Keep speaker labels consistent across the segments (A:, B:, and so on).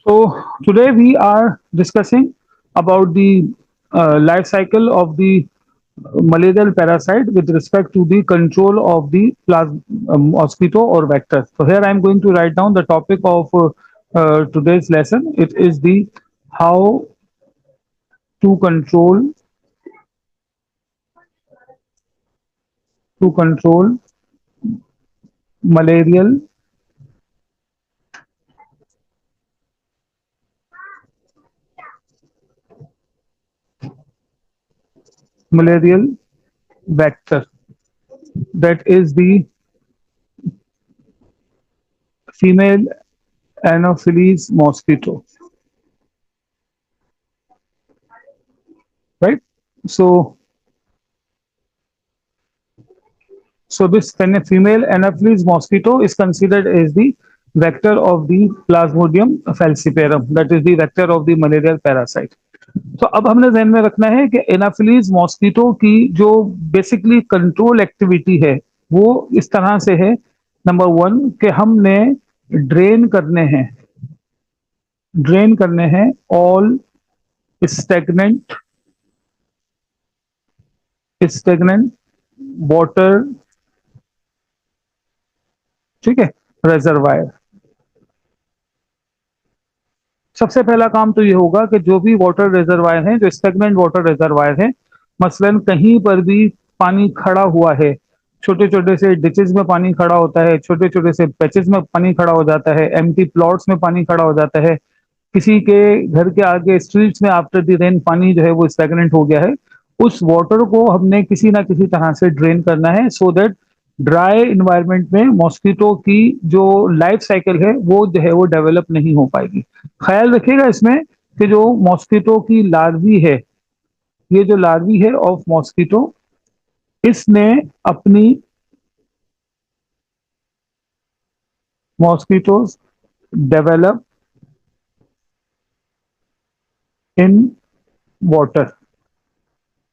A: So today we are discussing about the life cycle of the malarial parasite with respect to the control of the mosquito or vector. So here I am going to write down the topic of today's lesson. It is the how to control malarial malarial vector. That is the female Anopheles mosquito, right? So So this female Anopheles mosquito is considered as the vector of the Plasmodium falciparum, that is the vector of the malarial parasite. तो अब हमने ध्यान में रखना है कि Anopheles mosquito की जो बेसिकली कंट्रोल एक्टिविटी है वो इस तरह से है। नंबर वन कि हमने ड्रेन करने हैं ऑल स्टेगनेंट स्टेगनेंट वाटर, ठीक है, रेजर्वायर। सबसे पहला काम तो ये होगा कि जो भी वाटर रिजर्वायर हैं, जो स्टेगनेंट वाटर रिजर्वायर हैं, मसलन कहीं पर भी पानी खड़ा हुआ है, छोटे छोटे से डिचेस में पानी खड़ा होता है, छोटे छोटे से पैचेस में पानी खड़ा हो जाता है, एम्प्टी प्लॉट्स में पानी खड़ा हो जाता है, किसी के घर के आगे स्ट्रीट्स में आफ्टर द रेन पानी जो है वो स्टेगनेंट हो गया है, उस वाटर को हमने किसी ना किसी तरह से ड्रेन करना है सो दैट ड्राई इन्वायरमेंट में मॉस्किटो की जो लाइफ साइकिल है वो जो है वो डेवलप नहीं हो पाएगी। ख्याल रखिएगा इसमें कि जो मॉस्किटो की लार्वी है, ये जो लार्वी है ऑफ मॉस्किटो, इसने अपनी मॉस्किटोज डेवलप इन वाटर।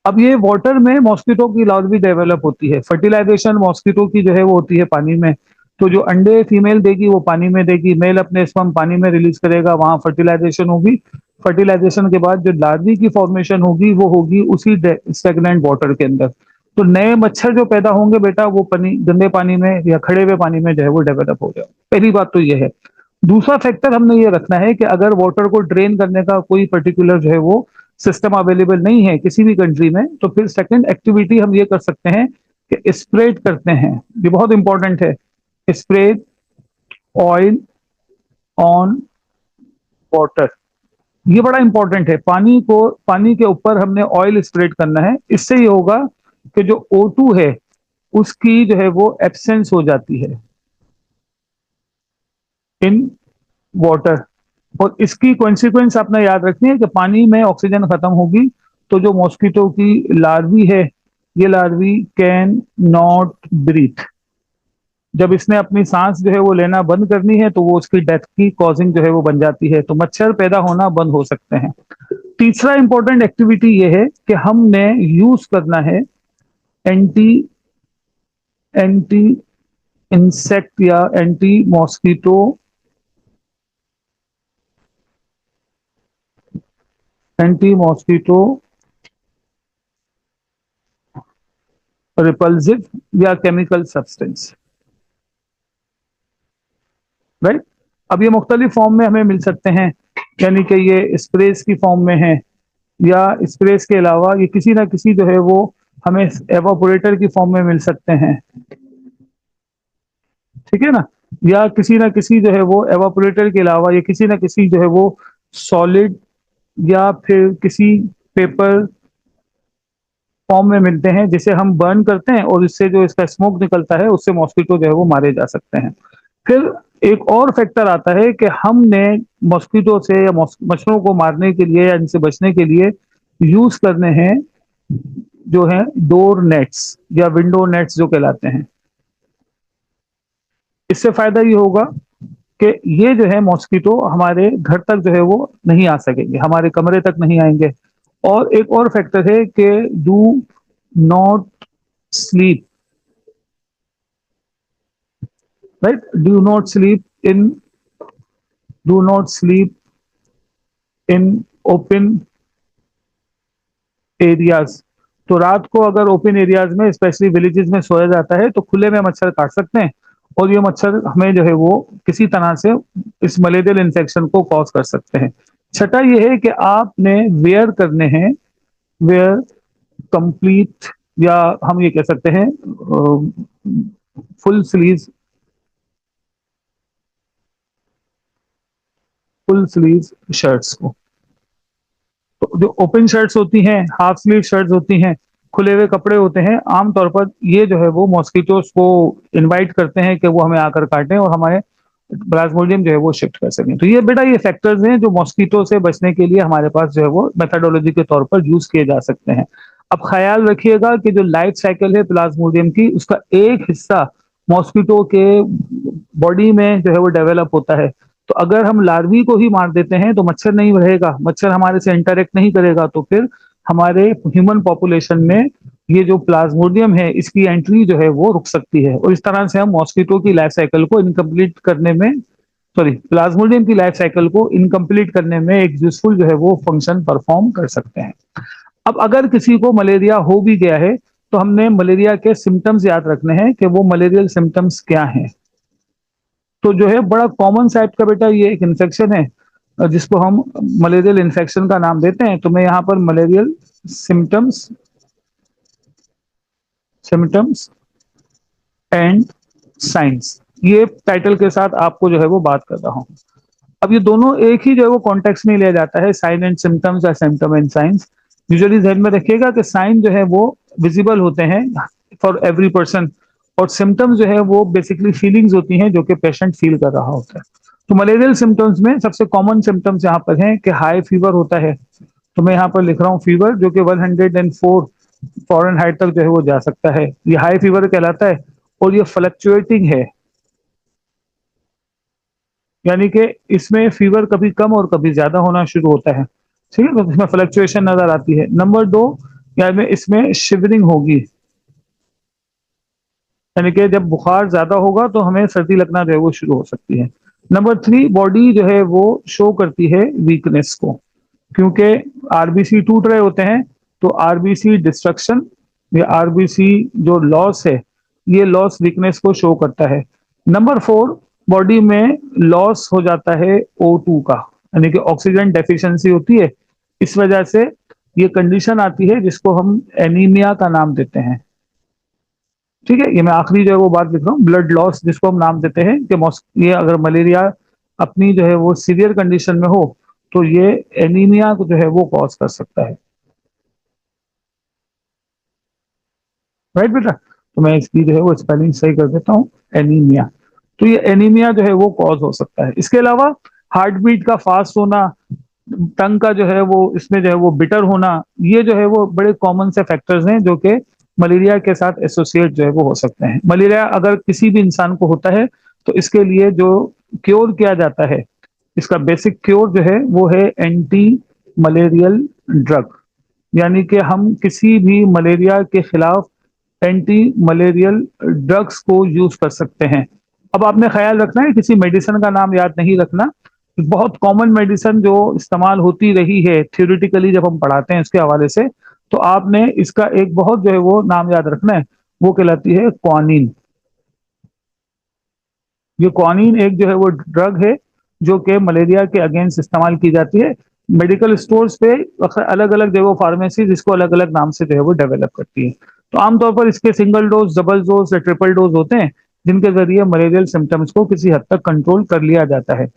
A: अब ये वाटर में मॉस्किटो की लार्वी डेवलप होती है। फर्टिलाइजेशन मॉस्किटो की जो है वो होती है पानी में। तो जो अंडे फीमेल देगी वो पानी में देगी, मेल अपने स्पर्म पानी में रिलीज करेगा, वहां फर्टिलाइजेशन होगी। फर्टिलाइजेशन के बाद जो लार्वी की फॉर्मेशन होगी वो होगी उसी स्टेगनेंट वाटर के अंदर। तो नए मच्छर जो पैदा होंगे बेटा वो गंदे पानी में या खड़े हुए पानी में जो है वो डेवलप हो जाए। पहली बात तो ये है। दूसरा फैक्टर हमने ये रखना है कि अगर वाटर को ड्रेन करने का कोई पर्टिकुलर जो है वो सिस्टम अवेलेबल नहीं है किसी भी कंट्री में, तो फिर सेकंड एक्टिविटी हम ये कर सकते हैं कि स्प्रेड करते हैं। ये बहुत इंपॉर्टेंट है। स्प्रेड ऑयल ऑन वाटर, ये बड़ा इंपॉर्टेंट है। पानी के ऊपर हमने ऑयल स्प्रेड करना है। इससे ये होगा कि जो O2 है उसकी जो है वो एब्सेंस हो जाती है इन वाटर। और इसकी कॉन्सिक्वेंस आपने याद रखनी है कि पानी में ऑक्सीजन खत्म होगी तो जो मॉस्किटो की लार्वी है, ये लार्वी कैन नॉट ब्रीथ। जब इसने अपनी सांस जो है वो लेना बंद करनी है तो वो उसकी डेथ की कॉजिंग जो है वो बन जाती है, तो मच्छर पैदा होना बंद हो सकते हैं। तीसरा इंपॉर्टेंट एक्टिविटी ये है कि हमने यूज करना है एंटी एंटी इंसेक्ट या anti mosquito anti mosquito repulsive या केमिकल सब्सटेंस, राइट। अब ये मुख्तलिफ फॉर्म में हमें मिल सकते हैं, यानी कि ये स्प्रेस की फॉर्म में है, या स्प्रेस के अलावा ये किसी ना किसी जो है वो हमें एवापोरेटर की फॉर्म में मिल सकते हैं, ठीक है ना। या किसी ना किसी जो है वो एवापोरेटर के अलावा ये किसी ना किसी जो है वो सॉलिड या फिर किसी पेपर फॉर्म में मिलते हैं जिसे हम बर्न करते हैं और इससे जो इसका स्मोक निकलता है उससे मॉस्किटो जो है वो मारे जा सकते हैं। फिर एक और फैक्टर आता है कि हमने मॉस्किटो से या मच्छरों को मारने के लिए या इनसे बचने के लिए यूज करने हैं जो है डोर नेट्स या विंडो नेट्स जो कहलाते हैं। इससे फायदा ये होगा कि ये जो है मॉस्किटो हमारे घर तक जो है वो नहीं आ सकेंगे, हमारे कमरे तक नहीं आएंगे। और एक और फैक्टर है कि do not sleep, right, do not sleep in open areas. तो रात को अगर ओपन एरियाज में स्पेशली विलेजेस में सोया जाता है तो खुले में मच्छर काट सकते हैं, और ये मच्छर हमें जो है वो किसी तरह से इस मलेरियल इन्फेक्शन को कॉज कर सकते हैं। छठा ये है कि आपने वेयर करने हैं, वेयर कंप्लीट, या हम ये कह सकते हैं full sleeve, full sleeve shirts को। तो जो ओपन शर्ट्स होती हैं, हाफ स्लीव शर्ट्स होती हैं, खुले हुए कपड़े होते हैं, आमतौर पर ये जो है वो मॉस्किटोस को इनवाइट करते हैं कि वो हमें आकर काटें और हमारे प्लाज्मोडियम जो है वो शिफ्ट कर सकें। तो ये बेटा ये फैक्टर्स हैं जो मॉस्किटो से बचने के लिए हमारे पास जो है वो मेथडोलॉजी के तौर पर यूज किए जा सकते हैं। अब ख्याल रखिएगा कि जो लाइफ साइकिल है प्लाज्मोडियम की, उसका एक हिस्सा मॉस्किटो के बॉडी में जो है वो डेवलप होता है। तो अगर हम लार्वी को ही मार देते हैं तो मच्छर नहीं रहेगा, मच्छर हमारे से इंटरेक्ट नहीं करेगा, तो फिर हमारे ह्यूमन पॉपुलेशन में ये जो प्लाज्मोडियम है इसकी एंट्री जो है वो रुक सकती है, और इस तरह से हम मॉस्किटो की लाइफ साइकिल को इनकम्प्लीट करने में, सॉरी, प्लाज्मोडियम की लाइफ साइकिल को इनकम्प्लीट करने में एक यूजफुल जो है वो फंक्शन परफॉर्म कर सकते हैं। अब अगर किसी को मलेरिया हो भी गया है तो हमने मलेरिया के सिम्टम्स याद रखने हैं कि वो मलेरियल सिम्टम्स क्या हैं। तो जो है बड़ा कॉमन टाइप का बेटा ये एक इन्फेक्शन है जिसको हम मलेरियल इन्फेक्शन का नाम देते हैं। तो मैं यहाँ पर malarial symptoms, symptoms and science, ये टाइटल के साथ आपको जो है वो बात कर रहा हूँ। अब ये दोनों एक ही जो है वो कॉन्टेक्स्ट में लिया जाता है, साइन एंड सिम्टम्स या सिम्टम एंड साइंस। यूजुअली ध्यान में रखिएगा कि साइन जो है वो विजिबल होते हैं फॉर एवरी पर्सन, और सिम्टम्स जो है वो बेसिकली फीलिंग्स होती हैं जो कि पेशेंट फील कर रहा होता है। तो मलेरियल सिम्टम्स में सबसे कॉमन सिम्टम्स यहाँ पर हैं कि हाई फीवर होता है। तो मैं यहाँ पर लिख रहा हूँ फीवर, जो कि 104 फॉरेन हाइट तक जो है वो जा सकता है, ये हाई फीवर कहलाता है। और ये फ्लक्चुएटिंग है, यानी कि इसमें फीवर कभी कम और कभी ज्यादा होना शुरू होता है। ठीक है, तो इसमें फ्लक्चुएशन नजर आती है। नंबर दो, यानी इसमें शिवरिंग होगी, यानी कि जब बुखार ज्यादा होगा तो हमें सर्दी लगना जो है वो शुरू हो सकती है। नंबर थ्री, बॉडी जो है वो शो करती है वीकनेस को, क्योंकि आरबीसी टूट रहे होते हैं। तो आरबीसी डिस्ट्रक्शन या आरबीसी जो लॉस है, ये लॉस वीकनेस को शो करता है। नंबर फोर, बॉडी में लॉस हो जाता है O2 का, यानी कि ऑक्सीजन डेफिशिएंसी होती है। इस वजह से ये कंडीशन आती है जिसको हम एनीमिया का नाम देते हैं। ठीक है, ये मैं आखिरी जो है वो बात लिख रहा हूँ, ब्लड लॉस जिसको हम नाम देते हैं कि ये अगर मलेरिया अपनी जो है वो सीवियर कंडीशन में हो तो ये एनीमिया को जो है वो कॉज कर सकता है। राइट बेटा, तो मैं इसकी जो है वो स्पेलिंग सही कर देता हूँ, एनीमिया। तो ये एनीमिया जो है वो कॉज हो सकता है। इसके अलावा हार्ट बीट का फास्ट होना, टंग का जो है वो इसमें जो है वो बिटर होना, ये जो है वो बड़े कॉमन से फैक्टर्स हैं जो कि मलेरिया के साथ एसोसिएट जो है वो हो सकते हैं। मलेरिया अगर किसी भी इंसान को होता है तो इसके लिए जो क्योर किया जाता है, इसका बेसिक क्योर जो है वो है एंटी मलेरियल ड्रग, यानी कि हम किसी भी मलेरिया के खिलाफ एंटी मलेरियल ड्रग्स को यूज कर सकते हैं। अब आपने ख्याल रखना है, किसी मेडिसिन का नाम याद नहीं रखना। बहुत कॉमन मेडिसिन जो इस्तेमाल होती रही है थ्योरेटिकली जब हम पढ़ाते हैं उसके हवाले से, तो आपने इसका एक बहुत जो है वो नाम याद रखना है, वो कहलाती है क्वानिन। ये क्वानिन एक जो है वो ड्रग है जो कि मलेरिया के अगेंस्ट इस्तेमाल की जाती है। मेडिकल स्टोर्स पे अलग अलग जो है वो फार्मेसीज इसको अलग अलग नाम से जो है वो डेवलप करती है। तो आमतौर पर इसके सिंगल डोज, डबल डोज या ट्रिपल डोज होते हैं जिनके जरिए मलेरियल सिम्टम्स को किसी हद तक कंट्रोल कर लिया जाता है।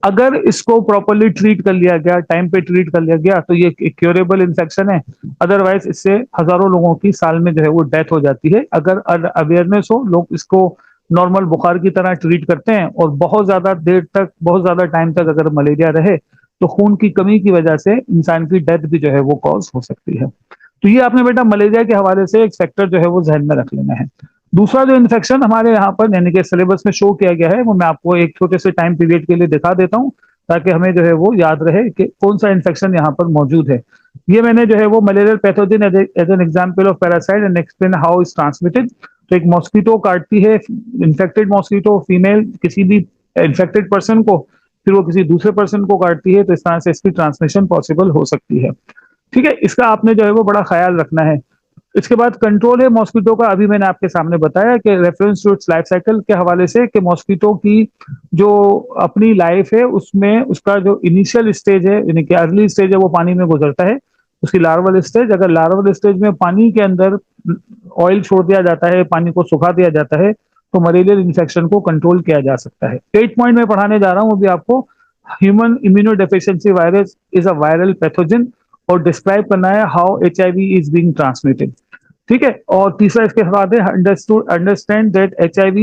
A: अगर इसको प्रॉपरली ट्रीट कर लिया गया, टाइम पे ट्रीट कर लिया गया, तो ये एक क्योरेबल इन्फेक्शन है। अदरवाइज इससे हजारों लोगों की साल में जो है वो डेथ हो जाती है। अगर अवेयरनेस हो, लोग इसको नॉर्मल बुखार की तरह ट्रीट करते हैं, और बहुत ज्यादा देर तक, बहुत ज्यादा टाइम तक अगर मलेरिया रहे तो खून की कमी की वजह से इंसान की डेथ भी जो है वो कॉज हो सकती है। तो ये आपने बेटा मलेरिया के हवाले से एक फैक्टर जो है वो जहन में रख लेना है। दूसरा जो इन्फेक्शन हमारे यहाँ पर यानी कि सिलेबस में शो किया गया है, वो मैं आपको एक छोटे से टाइम पीरियड के लिए दिखा देता हूँ ताकि हमें जो है वो याद रहे कि कौन सा इन्फेक्शन यहाँ पर मौजूद है। ये मैंने जो है वो malarial pathogen as an example of parasite and explain how is transmitted. तो एक मॉस्किटो काटती है, इन्फेक्टेड मॉस्किटो फीमेल किसी भी इन्फेक्टेड पर्सन को, फिर वो किसी दूसरे पर्सन को काटती है, तो इस तरह से इसकी ट्रांसमिशन पॉसिबल हो सकती है। ठीक है, इसका आपने जो है वो बड़ा ख्याल रखना है। इसके बाद कंट्रोल है मॉस्किटो का, अभी मैंने आपके सामने बताया कि reference to its life cycle के हवाले से कि मॉस्किटो की जो अपनी लाइफ है उसमें उसका जो इनिशियल स्टेज है, यानी कि अर्ली स्टेज है, वो पानी में गुजरता है। उसकी लार्वल स्टेज, अगर लार्वल स्टेज में पानी के अंदर ऑयल छोड़ दिया जाता है, पानी को सुखा दिया जाता है, तो मलेरियल इन्फेक्शन को कंट्रोल किया जा सकता है। 8 पॉइंट में पढ़ाने जा रहा हूं अभी आपको। Human immunodeficiency virus is a viral pathogen, और डिस्क्राइब करना है how HIV is being transmitted. ठीक है, और तीसरा इसके बाद है अंडरस्टैंड दैट HIV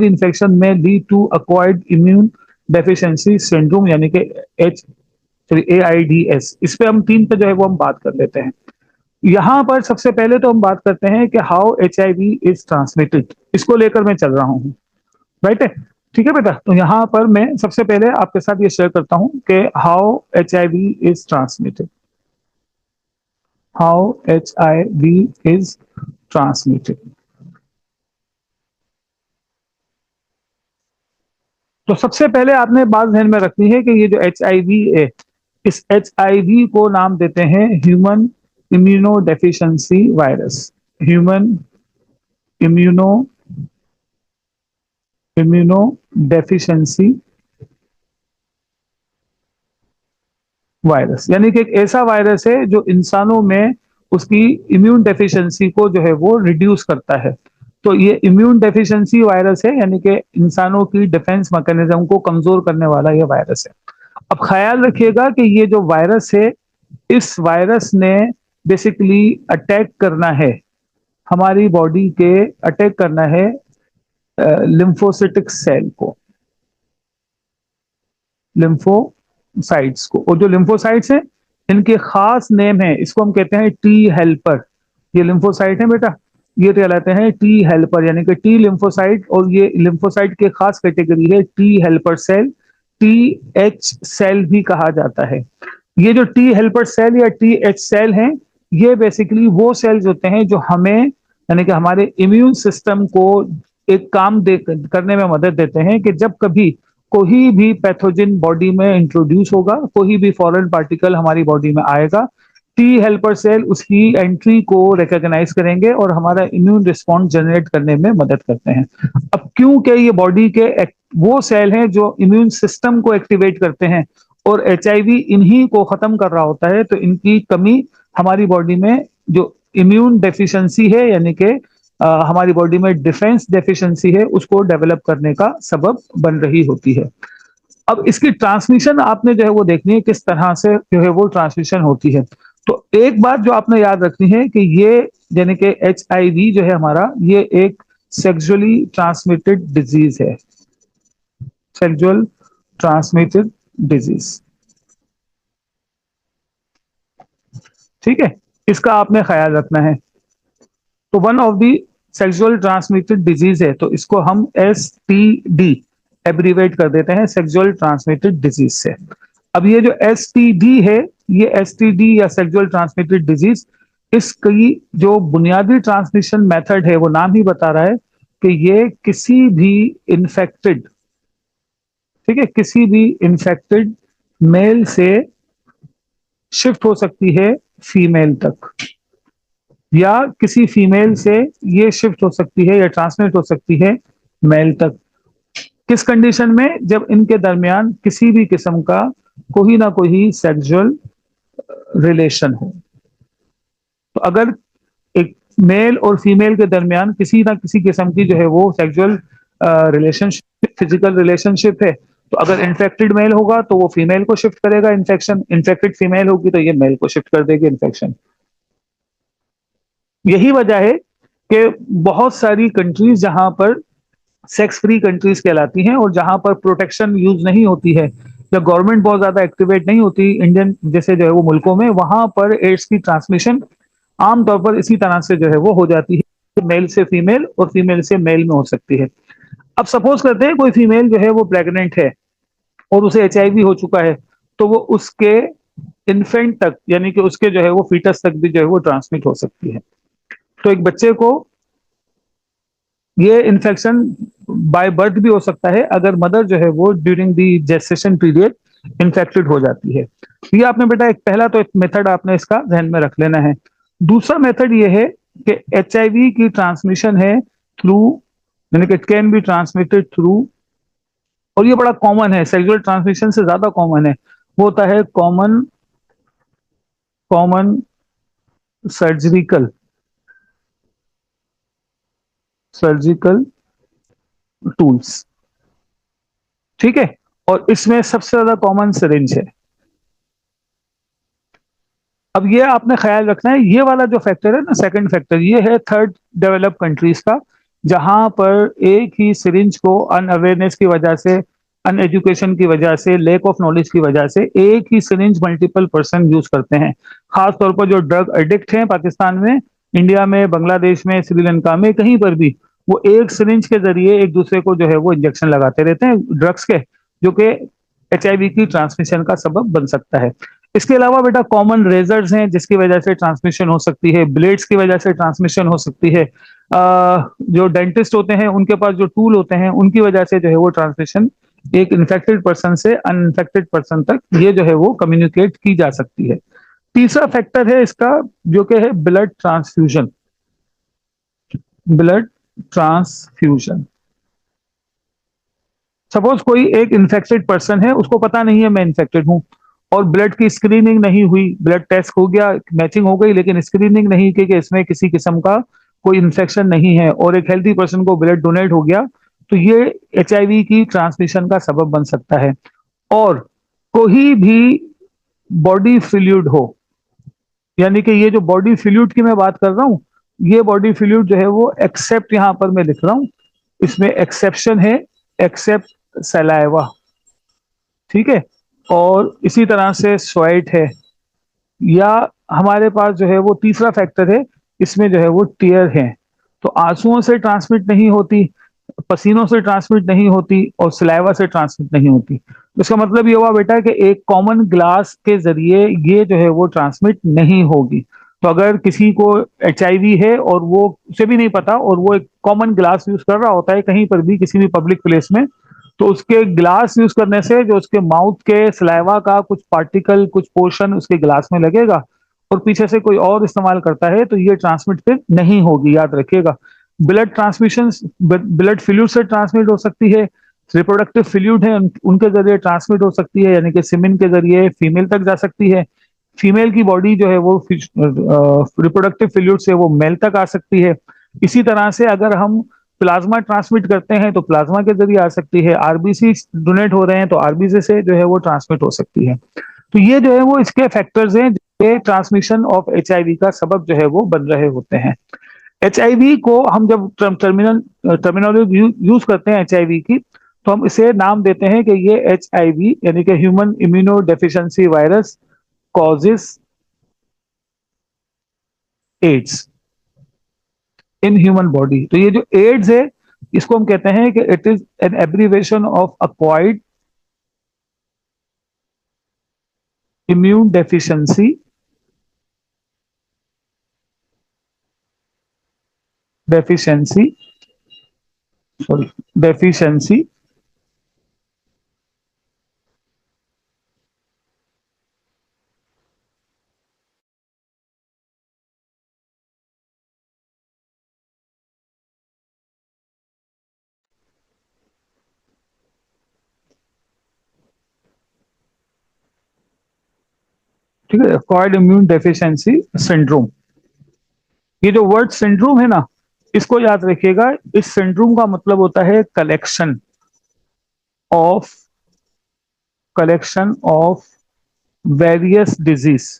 A: इन्फेक्शन में lead to acquired immune deficiency syndrome, यानी कि एच सॉरी AIDS। इस पे हम 3 पे जो है वो हम बात कर लेते हैं। यहां पर सबसे पहले तो हम बात करते हैं कि हाउ HIV इज ट्रांसमिटेड, इसको लेकर मैं चल रहा हूं। राइट है, ठीक है बेटा। तो यहां पर मैं सबसे पहले आपके साथ ये शेयर करता हूं कि how HIV is transmitted, how HIV is transmitted. तो सबसे पहले आपने बात ध्यान में रखनी है कि ये जो HIV है, इस HIV को नाम देते हैं human immuno deficiency virus. Human immuno immuno deficiency virus, यानी कि एक ऐसा वायरस है जो इंसानों में उसकी इम्यून डेफिशिएंसी को जो है वो रिड्यूस करता है। तो ये इम्यून डेफिशिएंसी वायरस है, यानी कि इंसानों की डिफेंस मैकेनिज्म को कमजोर करने वाला ये वायरस है। अब ख्याल रखिएगा कि ये जो वायरस है, इस वायरस ने बेसिकली अटैक करना है हमारी बॉडी के, अटैक करना है लिम्फोसिटिक सेल को, लिम्फोसाइट्स को। और जो लिम्फोसाइट्स हैं, इनके खास नेम है, इसको हम कहते हैं टी हेल्पर। ये लिम्फोसाइट है बेटा, ये कहलाते हैं टी हेल्पर, यानी कि टी लिम्फोसाइट। और ये लिम्फोसाइट के खास कैटेगरी है T helper cell, TH cell भी कहा जाता है। ये जो टी हेल्पर सेल या TH सेल हैं, ये बेसिकली वो सेल्स होते हैं जो हमें, यानी कि हमारे इम्यून सिस्टम को एक काम दे करने में मदद देते हैं कि जब कभी कोई भी पैथोजन बॉडी में इंट्रोड्यूस होगा, कोई भी फॉरेन पार्टिकल हमारी बॉडी में आएगा, टी हेल्पर सेल उसकी एंट्री को रिकॉग्नाइज करेंगे और हमारा इम्यून रिस्पॉन्स जनरेट करने में मदद करते हैं। अब क्योंकि ये बॉडी के वो सेल हैं जो इम्यून सिस्टम को एक्टिवेट करते हैं, और HIV इन्हीं को खत्म कर रहा होता है, तो इनकी कमी हमारी बॉडी में जो इम्यून डेफिशिएंसी है, यानी कि हमारी बॉडी में डिफेंस डेफिशिएंसी है, उसको डेवलप करने का सबब बन रही होती है। अब इसकी ट्रांसमिशन आपने जो है वो देखनी है किस तरह से जो है वो ट्रांसमिशन होती है। तो एक बात जो आपने याद रखनी है कि ये, यानी कि HIV जो है हमारा, ये एक सेक्सुअली ट्रांसमिटेड डिजीज है, सेक्सुअल ट्रांसमिटेड डिजीज। ठीक है, इसका आपने ख्याल रखना है। तो one of the sexual transmitted disease है, तो इसको हम STD एब्रीवेट कर देते हैं, सेक्सुअल ट्रांसमिटेड डिजीज से। अब ये जो STD है, ये STD या सेक्सुअल ट्रांसमिटेड डिजीज, इसकी जो बुनियादी ट्रांसमिशन मेथड है, वो नाम ही बता रहा है कि ये किसी भी इन्फेक्टेड, ठीक है, किसी भी इन्फेक्टेड मेल से शिफ्ट हो सकती है फीमेल तक, या किसी फीमेल से ये शिफ्ट हो सकती है या ट्रांसमिट हो सकती है मेल तक। किस कंडीशन में? जब इनके दरमियान किसी भी किस्म का कोई ना कोई सेक्सुअल रिलेशन हो। तो अगर एक मेल और फीमेल के दरमियान किसी ना किसी किस्म की जो है वो सेक्सुअल रिलेशनशिप, फिजिकल रिलेशनशिप है, तो अगर इन्फेक्टेड मेल होगा तो वो फीमेल को शिफ्ट करेगा इन्फेक्शन, इन्फेक्टेड फीमेल होगी तो ये मेल को शिफ्ट कर देगी इन्फेक्शन। यही वजह है कि बहुत सारी कंट्रीज जहां पर सेक्स फ्री कंट्रीज कहलाती हैं, और जहां पर प्रोटेक्शन यूज नहीं होती है, या गवर्नमेंट बहुत ज्यादा एक्टिवेट नहीं होती इंडियन जैसे जो है वो मुल्कों में, वहां पर एड्स की ट्रांसमिशन आमतौर पर इसी तरह से जो है वो हो जाती है, मेल से फीमेल और फीमेल से मेल में हो सकती है। अब सपोज करते हैं कोई फीमेल जो है वो प्रेग्नेंट है और उसे HIV हो चुका है, तो वो उसके इन्फेंट तक, यानी कि उसके जो है वो फीटस तक भी जो है वो ट्रांसमिट हो सकती है। तो एक बच्चे को ये इन्फेक्शन बाय बर्थ भी हो सकता है अगर मदर जो है वो during the gestation period infected हो जाती है। ये आपने बेटा एक पहला तो एक मेथड आपने इसका ध्यान में रख लेना है। दूसरा मेथड ये है कि एचआईवी की ट्रांसमिशन है थ्रू, यानी कि it can be transmitted through, और ये बड़ा कॉमन है, सेक्सुअल ट्रांसमिशन से ज्यादा कॉमन है, वो होता है common common surgical surgical tools. ठीक है, और इसमें सबसे ज्यादा कॉमन सिरिंज है। अब ये आपने ख्याल रखना है, ये वाला जो फैक्टर है ना, सेकंड फैक्टर, ये है थर्ड डेवलप कंट्रीज का, जहां पर एक ही सिरिंज को अनअवेयरनेस की वजह से, अनएजुकेशन की वजह से, लैक ऑफ नॉलेज की वजह से एक ही सिरिंज मल्टीपल पर्सन यूज करते हैं। खास तौर पर जो ड्रग एडिक्ट हैं पाकिस्तान में, इंडिया में, बांग्लादेश में, श्रीलंका में, कहीं पर भी वो एक सिरिंज के जरिए एक दूसरे को जो है वो इंजेक्शन लगाते रहते हैं ड्रग्स के, जो कि एचआईवी की ट्रांसमिशन का सबब बन सकता है। इसके अलावा बेटा कॉमन रेजर्स हैं जिसकी वजह से ट्रांसमिशन हो सकती है, ब्लेड्स की वजह से ट्रांसमिशन हो सकती है, जो डेंटिस्ट होते हैं उनके पास जो टूल होते हैं उनकी वजह से जो है वो ट्रांसमिशन एक इन्फेक्टेड पर्सन से अनइन्फेक्टेड पर्सन तक ये जो है वो कम्युनिकेट की जा सकती है। तीसरा फैक्टर है इसका, जो कि है blood transfusion. Blood transfusion, suppose कोई एक इन्फेक्टेड पर्सन है, उसको पता नहीं है मैं इन्फेक्टेड हूं, और ब्लड की स्क्रीनिंग नहीं हुई, ब्लड टेस्ट हो गया, मैचिंग हो गई, लेकिन स्क्रीनिंग नहीं की कि इसमें किसी किस्म का कोई इन्फेक्शन नहीं है, और एक हेल्थी पर्सन को ब्लड डोनेट हो गया, तो ये एचआईवी की ट्रांसमिशन का सबब बन सकता है। और कोई भी बॉडी फ्लूइड हो, यानी कि ये जो बॉडी फ्लूइड की मैं बात कर रहा हूं, ये बॉडी फ्लूइड जो है वो एक्सेप्ट, यहां पर मैं लिख रहा हूं, इसमें एक्सेप्शन है, एक्सेप्ट सलाइवा। ठीक है, और इसी तरह से स्वेट है, या हमारे पास जो है वो तीसरा फैक्टर है, इसमें जो है वो टीयर है। तो आंसुओं से ट्रांसमिट नहीं होती, पसीनों से ट्रांसमिट नहीं होती, और सलाइवा से ट्रांसमिट नहीं होती। तो इसका मतलब ये हुआ बेटा कि एक कॉमन ग्लास के जरिए ये जो है वो ट्रांसमिट नहीं होगी। तो अगर किसी को एचआईवी है और वो उसे भी नहीं पता, और वो एक कॉमन ग्लास यूज कर रहा होता है कहीं पर भी किसी भी पब्लिक प्लेस में, तो उसके ग्लास यूज करने से जो उसके माउथ के सलाइवा का कुछ पार्टिकल, कुछ पोर्शन उसके ग्लास में लगेगा, और पीछे से कोई और इस्तेमाल करता है, तो ये ट्रांसमिट फिर नहीं होगी, याद रखिएगा। ब्लड ट्रांसमिशन, ब्लड फ्लूइड से ट्रांसमिट हो सकती है, रिप्रोडक्टिव फ्लूइड है उनके जरिए ट्रांसमिट हो सकती है, यानी कि सीमेन के जरिए फीमेल तक जा सकती है, फीमेल की बॉडी जो है वो रिप्रोडक्टिव फ्लूइड से वो मेल तक आ सकती है। इसी तरह से अगर हम प्लाज्मा ट्रांसमिट करते हैं तो प्लाज्मा के जरिए आ सकती है, आरबीसी डोनेट हो रहे हैं तो आरबीसी से जो है वो ट्रांसमिट हो सकती है। तो ये जो है वो इसके फैक्टर्स हैं जो ट्रांसमिशन ऑफ एचआईवी का सबब जो है वो बन रहे होते हैं। एचआईवी को हम जब टर्मिनोलॉजी यूज करते हैं एचआईवी की, तो हम इसे नाम देते हैं कि ये एचआईवी यानी कि human immuno deficiency virus causes AIDS in human body. तो ये जो एड्स है, इसको हम कहते हैं कि it is an abbreviation of acquired immune deficiency, deficiency sorry deficiency ठीक है, अक्वायर्ड इम्यून डेफिशिएंसी सिंड्रोम। ये जो वर्ड सिंड्रोम है ना, इसको याद रखिएगा। इस सिंड्रोम का मतलब होता है of collection of various disease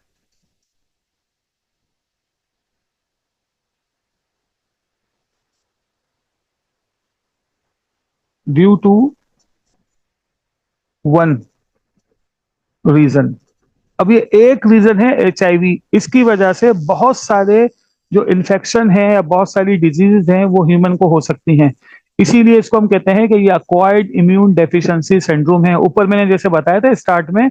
A: due to one reason. अब ये एक रीजन है एचआईवी, इसकी वजह से बहुत सारे जो इन्फेक्शन है या बहुत सारी डिजीज हैं वो ह्यूमन को हो सकती हैं। इसीलिए इसको हम कहते हैं कि ये अक्वायर्ड इम्यून डेफिशिएंसी सिंड्रोम है। ऊपर मैंने जैसे बताया था स्टार्ट में,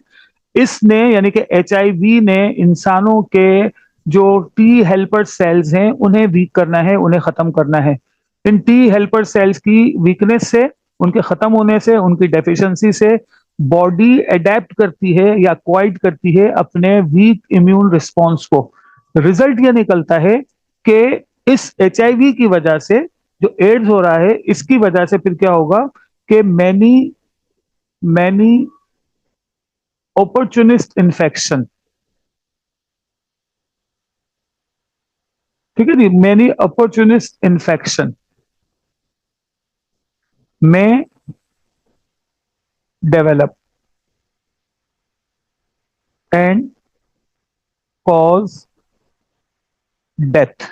A: इसने यानी कि एचआईवी ने इंसानों के जो टी हेल्पर सेल्स हैं उन्हें वीक करना है, उन्हें खत्म करना है। इन टी हेल्पर सेल्स की वीकनेस से, उनके खत्म होने से, उनकी डेफिशिएंसी से बॉडी अडेप्ट करती है या क्वाइट करती है अपने वीक इम्यून रिस्पॉन्स को। रिजल्ट ये निकलता है कि इस एचआईवी की वजह से जो एड्स हो रहा है, इसकी वजह से फिर क्या होगा कि मैनी मैनी अपॉर्चुनिस्ट इन्फेक्शन, ठीक है जी, मैनी अपॉर्चुनिस्ट इन्फेक्शन में डेवलप एंड कॉज डेथ।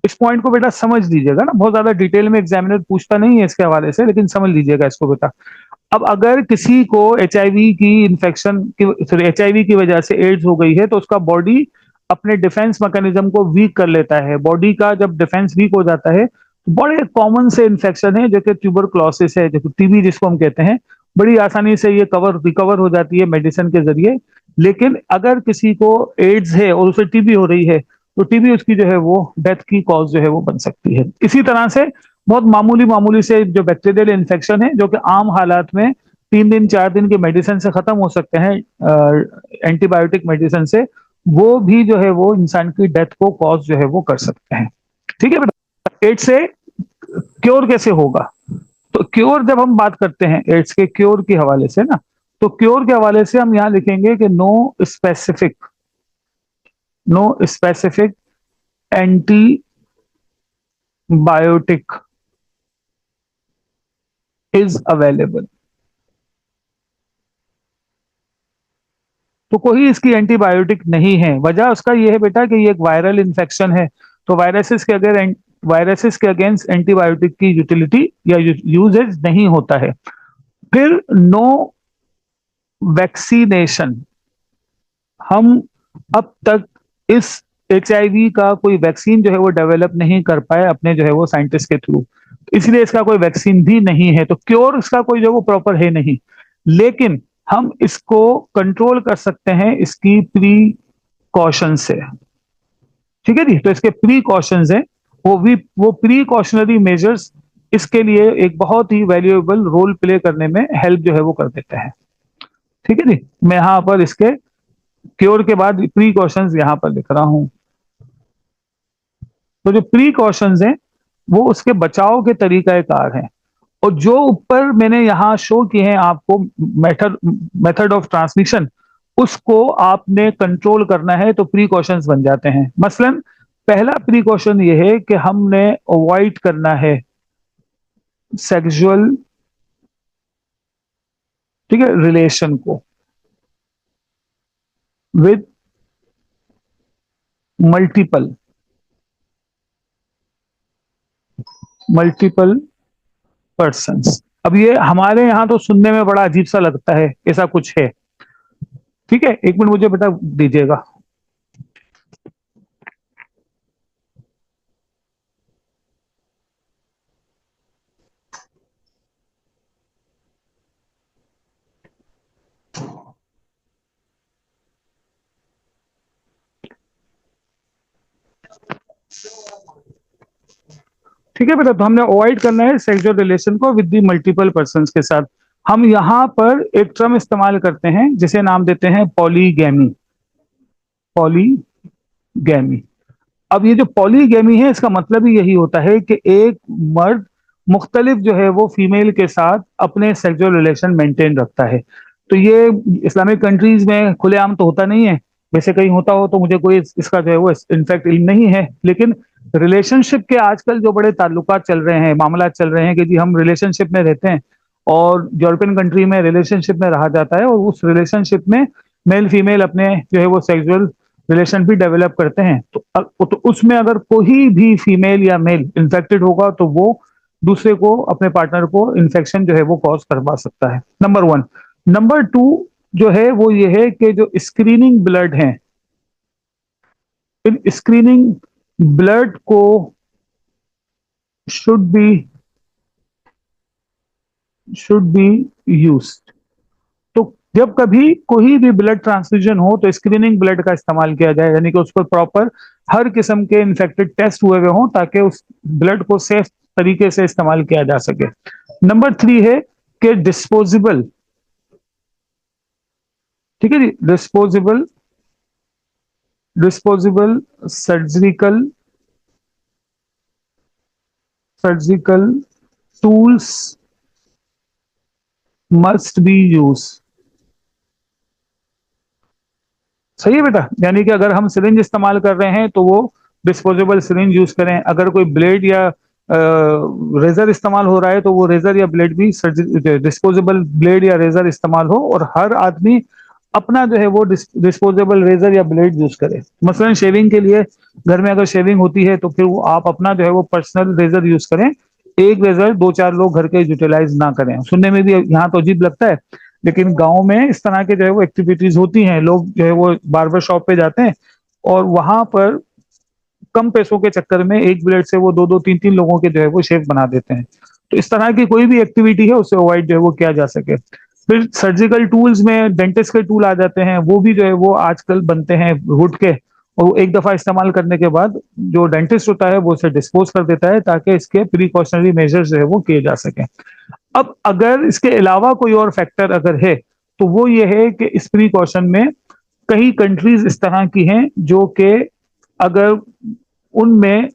A: इस पॉइंट को बेटा समझ लीजिएगा ना, बहुत ज्यादा डिटेल में एग्जामिनर पूछता नहीं है इसके हवाले से, लेकिन समझ लीजिएगा इसको बेटा। अब अगर किसी को एचआईवी की इन्फेक्शन की, सॉरी, एचआईवी की वजह से एड्स हो गई है, तो उसका बॉडी अपने डिफेंस मैकेनिज्म को वीक कर लेता है। बॉडी का जब डिफेंस वीक हो जाता है, तो बड़े कॉमन से इन्फेक्शन है जो कि ट्यूबरक्लोसिस है, जो टीबी जिसको हम कहते हैं, बड़ी आसानी से ये रिकवर हो जाती है मेडिसिन के जरिए। लेकिन अगर किसी को एड्स है और उसे टीबी हो रही है, तो टीबी उसकी जो है वो डेथ की कॉज जो है वो बन सकती है। इसी तरह से बहुत मामूली मामूली से जो बैक्टीरियल इन्फेक्शन है, जो कि आम हालात में 3 दिन 4 दिन के मेडिसिन से खत्म हो सकते हैं, एंटीबायोटिक मेडिसिन से, वो भी जो है वो इंसान की डेथ को कॉज जो है वो कर सकते हैं। ठीक है बेटा, एड्स से क्योर कैसे होगा? तो क्योर जब हम बात करते हैं एड्स के क्योर के हवाले से ना, तो क्योर के हवाले से हम यहां लिखेंगे कि no specific antibiotic is available. तो कोई इसकी एंटीबायोटिक नहीं है। वजह उसका यह है बेटा कि ये एक वायरल इन्फेक्शन है, तो वायरसेस के अगेंस्ट एंटीबायोटिक की यूटिलिटी या यूजेज नहीं होता है। फिर नो वैक्सीनेशन, हम अब तक इस एचआईवी का कोई वैक्सीन जो है वो डेवलप नहीं कर पाए अपने जो है वो साइंटिस्ट के थ्रू, इसलिए इसका कोई वैक्सीन भी नहीं है। तो क्योर इसका कोई जो वो प्रॉपर है नहीं, लेकिन हम इसको कंट्रोल कर सकते हैं इसकी प्रीकॉशन से। ठीक है जी, तो इसके प्रीकॉशंस हैं, वो प्रीकॉशनरी मेजर्स इसके लिए एक बहुत ही वैल्यूएबल रोल प्ले करने में हेल्प जो है वो कर देते हैं। ठीक है जी, मैं यहां पर इसके क्योर के बाद प्रीकॉशंस यहां पर लिख रहा हूं। तो जो प्रीकॉशंस हैं वो उसके बचाव के तरीकाकार हैं, और जो ऊपर मैंने यहां शो किए हैं आपको, मेथड मेथड ऑफ ट्रांसमिशन, उसको आपने कंट्रोल करना है तो प्रीकॉशंस बन जाते हैं। मसलन पहला प्रीकॉशन ये है कि हमने अवॉइड करना है सेक्सुअल, ठीक है, रिलेशन को विद मल्टीपल मल्टीपल पर्सन्स। अब ये हमारे यहां तो सुनने में बड़ा अजीब सा लगता है, ऐसा कुछ है। ठीक है, एक मिनट मुझे बता दीजिएगा। ठीक है बेटा, तो हमने अवॉइड करना है सेक्सुअल रिलेशन को विद दी मल्टीपल पर्सन के साथ। हम यहां पर एक टर्म इस्तेमाल करते हैं जिसे नाम देते हैं पॉलीगैमी। पॉलीगैमी, अब ये जो पॉलीगैमी है, इसका मतलब ही यही होता है कि एक मर्द मुख्तलिफ जो है वो फीमेल के साथ अपने सेक्सुअल रिलेशन मेंटेन रखता है। तो ये इस्लामिक कंट्रीज में खुलेआम तो होता नहीं है, वैसे कहीं होता हो तो मुझे कोई इसका जो है वो इनफैक्ट इल्म नहीं है, लेकिन रिलेशनशिप के आजकल जो बड़े ताल्लुकात चल रहे हैं, मामला चल रहे हैं कि जी हम रिलेशनशिप में रहते हैं, और यूरोपियन कंट्री में रिलेशनशिप में रहा जाता है, और उस रिलेशनशिप में मेल फीमेल अपने जो है वो सेक्सुअल रिलेशन भी डेवलप करते हैं। तो उसमें अगर कोई भी फीमेल या मेल इन्फेक्टेड होगा, तो वो दूसरे को, अपने पार्टनर को इन्फेक्शन जो है वो कॉज करवा सकता है। नंबर 1। नंबर 2 जो है वो ये है कि जो स्क्रीनिंग ब्लड है, इन स्क्रीनिंग ब्लड को शुड बी यूज्ड। तो जब कभी कोई भी ब्लड ट्रांसफ्यूजन हो, तो स्क्रीनिंग ब्लड का इस्तेमाल किया जाए, यानी कि उस पर प्रॉपर हर किस्म के इन्फेक्टेड टेस्ट हुए हुए हों, ताकि उस ब्लड को सेफ तरीके से इस्तेमाल किया जा सके। नंबर 3 है कि डिस्पोजेबल, ठीक है जी, disposable, disposable surgical, surgical tools must be use. सही है बेटा, यानी कि अगर हम सिरिंज इस्तेमाल कर रहे हैं तो वो डिस्पोजेबल सिरिंज यूज करें, अगर कोई ब्लेड या रेजर इस्तेमाल हो रहा है तो वो रेजर या ब्लेड भी डिस्पोजेबल ब्लेड या रेजर इस्तेमाल हो, और हर आदमी अपना जो है वो डिस्पोजेबल रेजर या ब्लेड यूज करे। मसलन शेविंग के लिए घर में अगर शेविंग होती है तो फिर वो आप अपना जो है वो पर्सनल रेजर यूज करें, एक रेजर दो चार लोग घर के यूटिलाइज ना करें। सुनने में भी यहाँ तो अजीब लगता है, लेकिन गांव में इस तरह के जो है वो एक्टिविटीज होती हैं, लोग जो है वो बार्बर शॉप पे जाते हैं और वहां पर कम पैसों के चक्कर में एक ब्लेड से वो दो दो तीन तीन लोगों के जो है वो शेव बना देते हैं। तो इस तरह की कोई भी एक्टिविटी है उसे अवॉइड जो है वो किया जा सके। फिर सर्जिकल टूल्स में डेंटिस्ट के टूल आ जाते हैं, वो भी जो है वो आजकल बनते हैं वुड के, और एक दफा इस्तेमाल करने के बाद जो डेंटिस्ट होता है वो उसे डिस्पोज कर देता है ताकि इसके प्रिकॉशनरी मेजर्स जो है वो किए जा सके। अब अगर इसके अलावा कोई और फैक्टर अगर है तो वो ये है कि इस प्रिकॉशन में कई कंट्रीज इस तरह की हैं जो कि अगर उनमें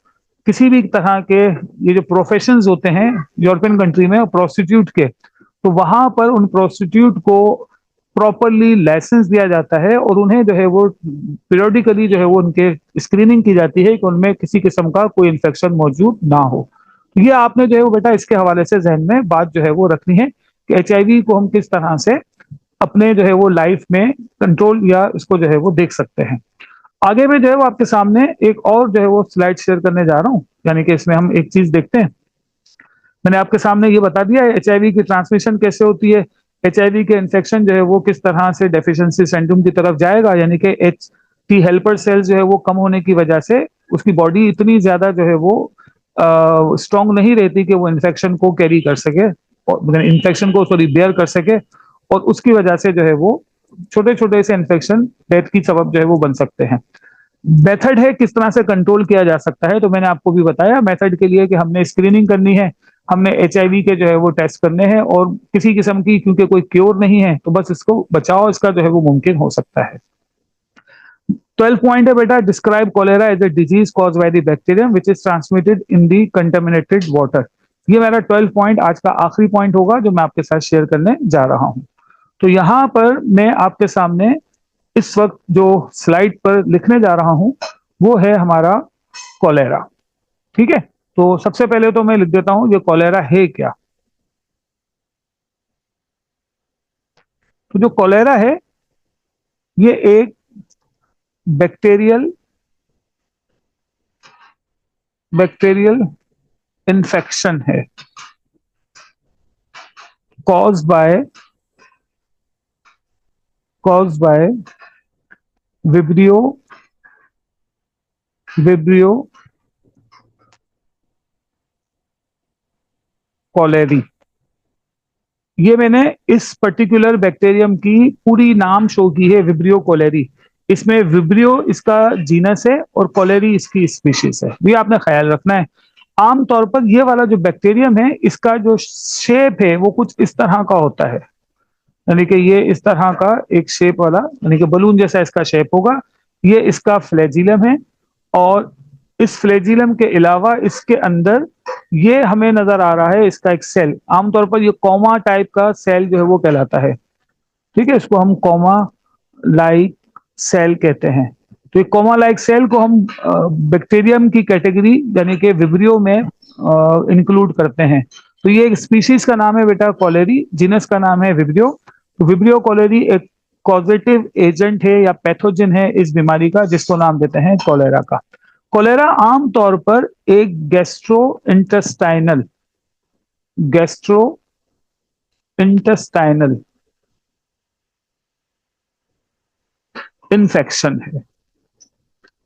A: किसी भी तरह के ये जो प्रोफेशंस होते हैं यूरोपियन कंट्री में प्रोस्टिट्यूट के, तो वहां पर उन प्रोस्टिट्यूट को प्रॉपरली लाइसेंस दिया जाता है और उन्हें जो है वो पीरियोडिकली जो है वो उनके स्क्रीनिंग की जाती है कि उनमें किसी किस्म का कोई इन्फेक्शन मौजूद ना हो। ये आपने जो है वो बेटा इसके हवाले से जहन में बात जो है वो रखनी है कि एचआईवी को हम किस तरह से अपने जो है वो लाइफ में कंट्रोल या इसको जो है वो देख सकते हैं। आगे में जो है वो आपके सामने एक और जो है वो स्लाइड शेयर करने जा रहा हूं, यानी कि इसमें हम एक चीज देखते हैं। मैंने आपके सामने ये बता दिया है एचआईवी की ट्रांसमिशन कैसे होती है, एचआईवी के इन्फेक्शन जो है वो किस तरह से डेफिशिएंसी सिंड्रोम की तरफ जाएगा, यानी कि एच टी हेल्पर सेल्स जो है वो कम होने की वजह से उसकी बॉडी इतनी ज्यादा जो है वो स्ट्रांग नहीं रहती कि वो इन्फेक्शन को कैरी कर सके, और इन्फेक्शन को सॉरी बेयर कर सके, और उसकी वजह से जो है वो छोटे छोटे से इन्फेक्शन डेथ की सबब जो है वो बन सकते हैं। मेथड है किस तरह से कंट्रोल किया जा सकता है, तो मैंने आपको भी बताया मेथड के लिए कि हमने स्क्रीनिंग करनी है, हमने एचआईवी के जो है वो टेस्ट करने हैं, और किसी किस्म की क्योंकि कोई क्योर नहीं है तो बस इसको बचाव इसका जो है वो मुमकिन हो सकता है। 12 पॉइंट है बेटा, describe cholera as a disease cause by the bacterium which is transmitted in the contaminated water. ये मेरा 12 पॉइंट आज का आखिरी पॉइंट होगा जो मैं आपके साथ शेयर करने जा रहा हूं। तो यहां पर मैं आपके सामने इस वक्त जो स्लाइड पर लिखने जा रहा हूं वो है हमारा कोलेरा। ठीक है, तो सबसे पहले तो मैं लिख देता हूं ये कोलेरा है क्या। तो जो कोलेरा है ये एक बैक्टीरियल बैक्टीरियल इन्फेक्शन है cause by Vibrio Vibrio cholerae. ये मैंने इस पर्टिकुलर बैक्टीरियम की पूरी नाम शो की है, विब्रियो कोलेरी। इसमें विब्रियो इसका जीनस है और कोलेरी इसकी स्पीशीज है, ये आपने ख्याल रखना है। आमतौर पर ये वाला जो बैक्टीरियम है इसका जो शेप है वो कुछ इस तरह का होता है, यानी कि ये इस तरह का एक शेप वाला, यानी कि बलून जैसा इसका शेप होगा। ये इसका फ्लैजिलम है, और इस फ्लैजिलम के अलावा इसके अंदर ये हमें नजर आ रहा है इसका एक सेल, आमतौर पर ये कॉमा टाइप का सेल जो है वो कहलाता है। ठीक है, इसको हम कॉमा लाइक सेल कहते हैं। तो ये कॉमा लाइक सेल को हम बैक्टीरियम की कैटेगरी यानी कि विब्रियो में इंक्लूड करते हैं। तो ये एक स्पीशीज का नाम है बेटा कोलेरी, जीनस का नाम है विब्रियो। तो विब्रियो कोलेरी एक कॉजेटिव एजेंट है या पैथोजन है इस बीमारी का, जिसको नाम देते हैं कोलेरा का। कोलेरा आमतौर पर एक गैस्ट्रो इंटेस्टाइनल इन्फेक्शन है,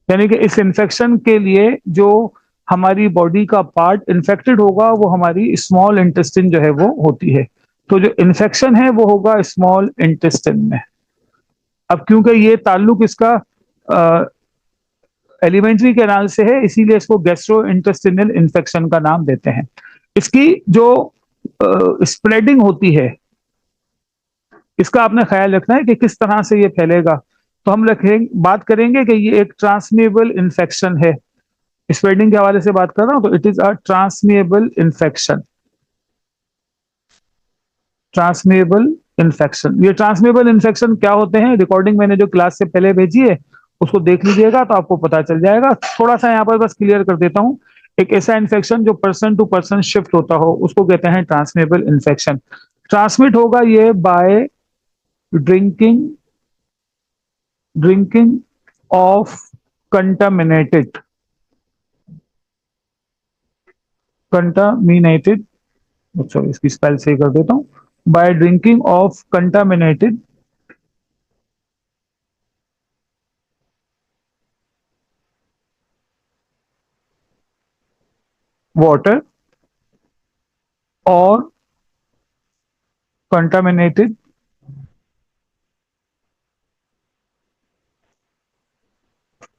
A: यानी कि इस इन्फेक्शन के लिए जो हमारी बॉडी का पार्ट इन्फेक्टेड होगा वो हमारी स्मॉल इंटेस्टिन जो है वो होती है। तो जो इन्फेक्शन है वो होगा स्मॉल इंटेस्टिन में। अब क्योंकि ये ताल्लुक इसका एलिमेंट्री कैनाल से है, इसीलिए इसको गैस्ट्रोइंटेस्टिनल इन्फेक्शन का नाम देते हैं। इसकी जो स्प्रेडिंग होती है, इसका आपने ख्याल रखना है कि किस तरह से ये फैलेगा। तो हम बात करेंगे कि ये एक ट्रांसमिएबल इन्फेक्शन है। स्प्रेडिंग के हवाले से बात कर रहा हूं, तो it is a transmissible infection. Transmissible infection, ये ट्रांसमिएबल इन्फेक्शन क्या होते हैं, रिकॉर्डिंग मैंने जो क्लास से पहले भेजी है उसको देख लीजिएगा तो आपको पता चल जाएगा। थोड़ा सा यहाँ पर बस क्लियर कर देता हूँ। एक ऐसा इन्फेक्शन जो पर्सन टू पर्सन शिफ्ट होता हो उसको कहते हैं ट्रांसमिएबल इन्फेक्शन। ट्रांसमिट होगा ये by drinking drinking of contaminated contaminated अच्छा, इसकी स्पेल सही कर देता हूं। By drinking of contaminated water और कंटामिनेटेड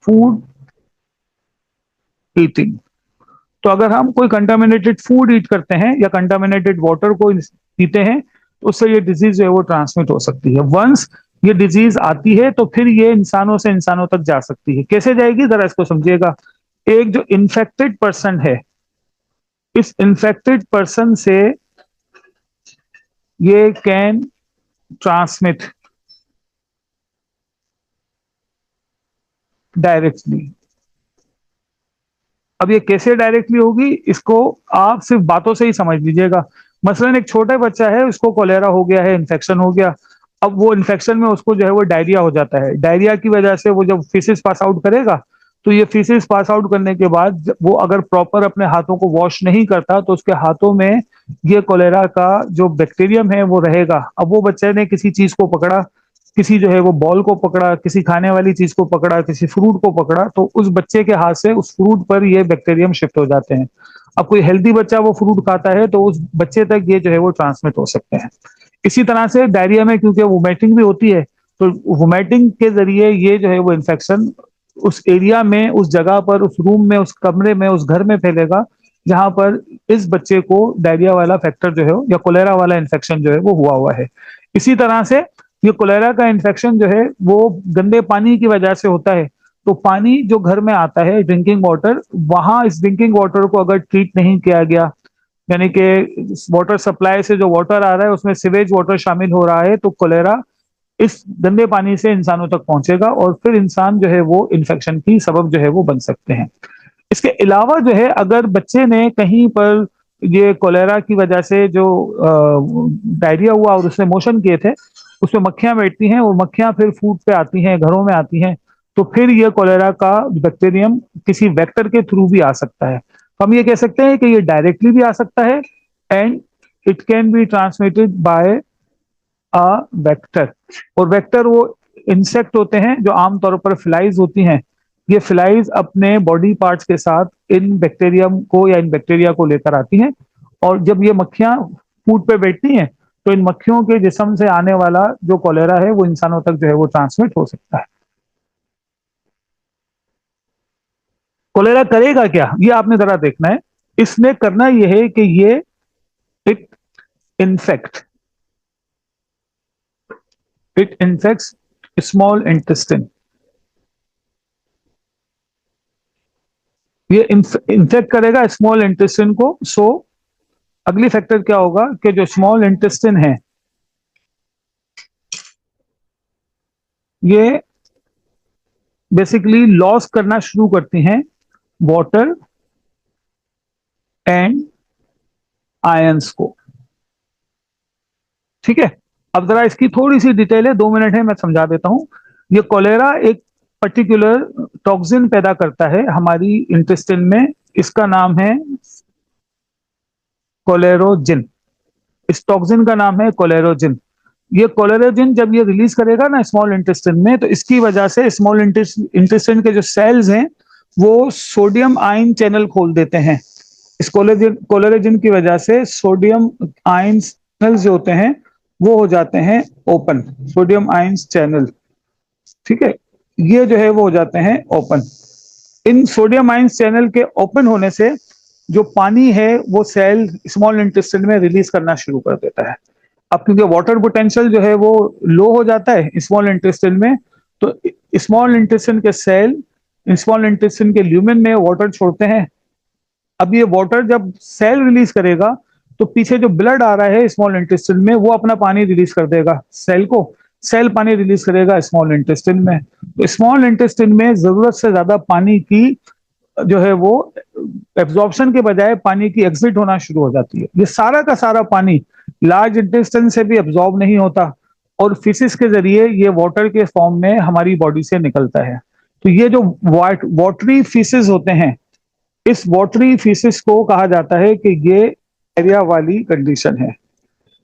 A: फूड ईटिंग। तो अगर हम कोई कंटामिनेटेड फूड ईट करते हैं या कंटामिनेटेड वाटर को पीते हैं तो उससे ये डिजीज जो है वो ट्रांसमिट हो सकती है। वंस ये डिजीज आती है तो फिर ये इंसानों से इंसानों तक जा सकती है। कैसे जाएगी, जरा इसको समझिएगा। एक जो इन्फेक्टेड पर्सन है, इस इन्फेक्टेड पर्सन से ये कैन ट्रांसमिट डायरेक्टली। अब ये कैसे डायरेक्टली होगी, इसको आप सिर्फ बातों से ही समझ लीजिएगा। मसलन एक छोटा बच्चा है, उसको कोलेरा हो गया है, इन्फेक्शन हो गया। अब वो इन्फेक्शन में उसको जो है वो डायरिया हो जाता है। डायरिया की वजह से वो जब फीसिस पास आउट करेगा तो ये फीसिस पास आउट करने के बाद वो अगर प्रॉपर अपने हाथों को वॉश नहीं करता तो उसके हाथों में ये कोलेरा का जो बैक्टीरियम है वो रहेगा। अब वो बच्चे ने किसी चीज को पकड़ा, किसी जो है वो बॉल को पकड़ा, किसी खाने वाली चीज को पकड़ा, किसी फ्रूट को पकड़ा, तो उस बच्चे के हाथ से उस फ्रूट पर ये बैक्टीरियम शिफ्ट हो जाते हैं। अब कोई हेल्दी बच्चा वो फ्रूट खाता है तो उस बच्चे तक ये जो है वो ट्रांसमिट हो सकते हैं। इसी तरह से डायरिया में क्योंकि वोमेटिंग भी होती है, तो वोमेटिंग के जरिए ये जो है वो इन्फेक्शन उस एरिया में, उस जगह पर, उस रूम में, उस कमरे में, उस घर में फैलेगा जहां पर इस बच्चे को डायरिया वाला फैक्टर जो है या कोलेरा वाला इन्फेक्शन जो है वो हुआ हुआ है। इसी तरह से ये कोलेरा का इन्फेक्शन जो है वो गंदे पानी की वजह से होता है। तो पानी जो घर में आता है, ड्रिंकिंग वाटर, वहां इस ड्रिंकिंग वाटर को अगर ट्रीट नहीं किया गया, यानी कि वाटर सप्लाई से जो वाटर आ रहा है उसमें सिवेज वाटर शामिल हो रहा है, तो कोलेरा इस गंदे पानी से इंसानों तक पहुंचेगा और फिर इंसान जो है वो इन्फेक्शन की सबब जो है वो बन सकते हैं। इसके अलावा जो है अगर बच्चे ने कहीं पर ये कोलेरा की वजह से जो डायरिया हुआ और उसने मोशन किए थे, उसमें मक्खियां बैठती हैं, वो मक्खियां फिर फूड पे आती हैं, घरों में आती हैं, तो फिर ये कोलेरा का बैक्टीरियम किसी वेक्टर के थ्रू भी आ सकता है। तो हम ये कह सकते हैं कि ये डायरेक्टली भी आ सकता है and it can be transmitted by a vector. और वेक्टर वो इंसेक्ट होते हैं जो आमतौर पर फ्लाइज होती हैं। ये फ्लाइज अपने बॉडी पार्ट्स के साथ इन बैक्टीरियम को या इन बैक्टीरिया को लेकर आती हैं, और जब ये मक्खियां फूड पे बैठती हैं तो इन मक्खियों के जिस्म से आने वाला जो कोलेरा है वो इंसानों तक जो है वो ट्रांसमिट हो सकता है। कोलेरा करेगा क्या, ये आपने जरा देखना है। इसने करना यह है कि ये it infect it infects small intestine. ये इन्फेक्ट करेगा स्मॉल इंटेस्टिन को। सो अगली फैक्टर क्या होगा कि जो स्मॉल इंटेस्टिन है ये बेसिकली लॉस करना शुरू करती हैं वाटर एंड आयंस को। ठीक है, अब जरा इसकी थोड़ी सी डिटेल है, 2 मिनट है, मैं समझा देता हूं। ये कोलेरा एक पर्टिकुलर टॉक्सिन पैदा करता है हमारी इंटेस्टिन में, इसका नाम है कोलेरोजिन। इस टॉक्सिन का नाम है कोलेरोजिन। ये कोलेरोजिन जब ये रिलीज करेगा ना स्मॉल इंटेस्टिन में, तो इसकी वजह से स्मॉल इंटेस्टिन के जो सेल्स हैं वो सोडियम आयन चैनल खोल देते हैं। इस कोलेरोजिन की वजह से सोडियम आयन चैनल जो होते हैं वो हो जाते हैं ओपन, सोडियम आयन चैनल। ठीक है, ये जो है वो हो जाते हैं ओपन। इन सोडियम आयंस चैनल के ओपन होने से जो पानी है वो सेल स्मॉल इंटेस्टाइन में रिलीज करना शुरू कर देता है। अब क्योंकि वाटर पोटेंशियल जो है वो लो हो जाता है स्मॉल इंटेस्टाइन में, तो स्मॉल इंटेस्टाइन के सेल स्मॉल इंटेस्टाइन के ल्यूमेन में वाटर छोड़ते हैं। अब ये वाटर जब सेल रिलीज करेगा तो पीछे जो ब्लड आ रहा है स्मॉल इंटेस्टाइन में वो अपना पानी रिलीज कर देगा सेल को, सेल पानी रिलीज करेगा स्मॉल इंटेस्टाइन में। तो स्मॉल इंटेस्टाइन में जरूरत से ज्यादा पानी की जो है वो एब्जॉर्प्शन के बजाय पानी की एग्जिट होना शुरू हो जाती है। ये सारा का सारा पानी लार्ज इंटेस्टाइन से भी एब्जॉर्ब नहीं होता और फिसिस के जरिए ये वाटर के फॉर्म में हमारी बॉडी से निकलता है। तो ये जो वाटरी फीसेस होते हैं, इस वाटरी फीसिस को कहा जाता है कि ये एरिया वाली कंडीशन है।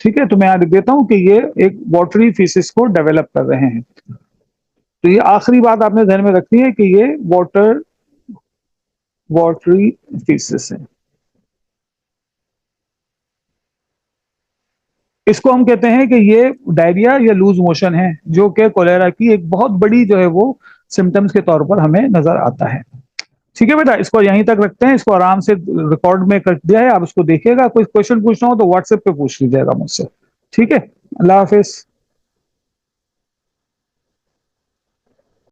A: ठीक है, तो मैं यहां लिख देता हूं कि ये एक वाटरी फीसिस को डेवलप कर रहे हैं। तो ये आखिरी बात आपने ध्यान में रखनी है कि ये वाटरी फीसिस है। इसको हम कहते हैं कि ये डायरिया या लूज मोशन है, जो कि कोलेरा की एक बहुत बड़ी जो है वो सिम्टम्स के तौर पर हमें नजर आता है। ठीक है बेटा, इसको यहीं तक रखते हैं, इसको आराम से रिकॉर्ड में कर दिया है, आप इसको देखिएगा। कोई क्वेश्चन पूछना हो तो व्हाट्सएप पे पूछ लीजिएगा मुझसे। ठीक है, अल्लाह हाफिज।